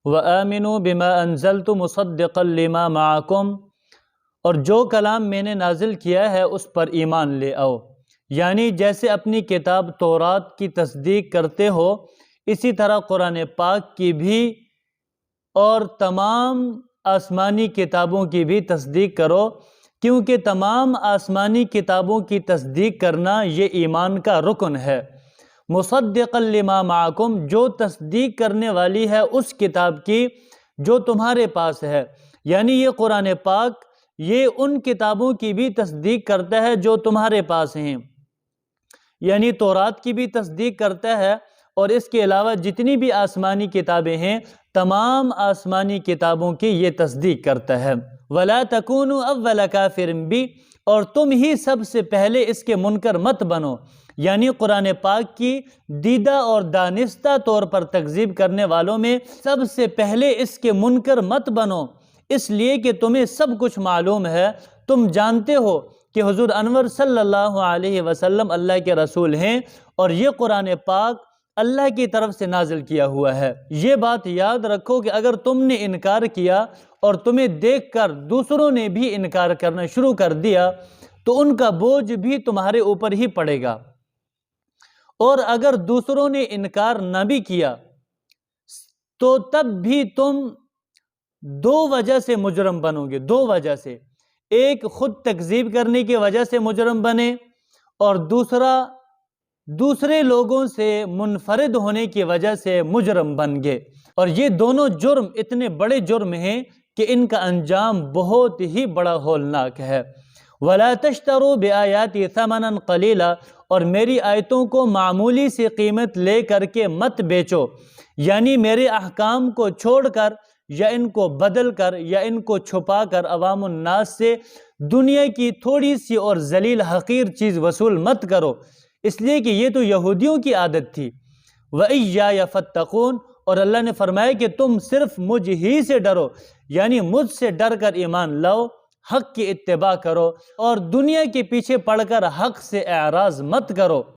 وَآمِنُوا بِمَا أَنزَلْتُ مُصَدِّقًا لِمَا مَعَكُمْ، اور جو کلام میں نے نازل کیا ہے اس پر ایمان لے آؤ، یعنی جیسے اپنی کتاب تورات کی تصدیق کرتے ہو اسی طرح قرآن پاک کی بھی اور تمام آسمانی کتابوں کی بھی تصدیق کرو، کیونکہ تمام آسمانی کتابوں کی تصدیق کرنا یہ ایمان کا رکن ہے۔ مصدقا لما معکم، جو تصدیق کرنے والی ہے اس کتاب کی جو تمہارے پاس ہے، یعنی یہ قرآن پاک یہ ان کتابوں کی بھی تصدیق کرتا ہے جو تمہارے پاس ہیں، یعنی تورات کی بھی تصدیق کرتا ہے، اور اس کے علاوہ جتنی بھی آسمانی کتابیں ہیں تمام آسمانی کتابوں کی یہ تصدیق کرتا ہے۔ وَلَا تَكُونُوا أَوَّلَ كَافِرٍ بِهِ، اور تم ہی سب سے پہلے اس کے منکر مت بنو، یعنی قرآن پاک کی دیدہ اور دانستہ طور پر تکذیب کرنے والوں میں سب سے پہلے اس کے منکر مت بنو، اس لیے کہ تمہیں سب کچھ معلوم ہے، تم جانتے ہو کہ حضور انور صلی اللہ علیہ وسلم اللہ کے رسول ہیں، اور یہ قرآن پاک اللہ کی طرف سے نازل کیا ہوا ہے۔ یہ بات یاد رکھو کہ اگر تم نے انکار کیا اور تمہیں دیکھ کر دوسروں نے بھی انکار کرنا شروع کر دیا تو ان کا بوجھ بھی تمہارے اوپر ہی پڑے گا، اور اگر دوسروں نے انکار نہ بھی کیا تو تب بھی تم دو وجہ سے مجرم بنو گے، دو وجہ سے، ایک خود تکذیب کرنے کی وجہ سے مجرم بنے، اور دوسرے لوگوں سے منفرد ہونے کی وجہ سے مجرم بن گئے، اور یہ دونوں جرم اتنے بڑے جرم ہیں کہ ان کا انجام بہت ہی بڑا ہولناک ہے۔ وَلَا تَشْتَرُوا بِآيَاتِي ثَمَنًا قَلِيلًا، اور میری آیتوں کو معمولی سی قیمت لے کر کے مت بیچو، یعنی میرے احکام کو چھوڑ کر یا ان کو بدل کر یا ان کو چھپا کر عوام الناس سے دنیا کی تھوڑی سی اور ذلیل حقیر چیز وصول مت کرو، اس لیے کہ یہ تو یہودیوں کی عادت تھی۔ وَإِيَّايَ فَاتَّقُونَ، اور اللہ نے فرمایا کہ تم صرف مجھ ہی سے ڈرو، یعنی مجھ سے ڈر کر ایمان لاؤ، حق کی اتباع کرو، اور دنیا کے پیچھے پڑ کر حق سے اعراض مت کرو۔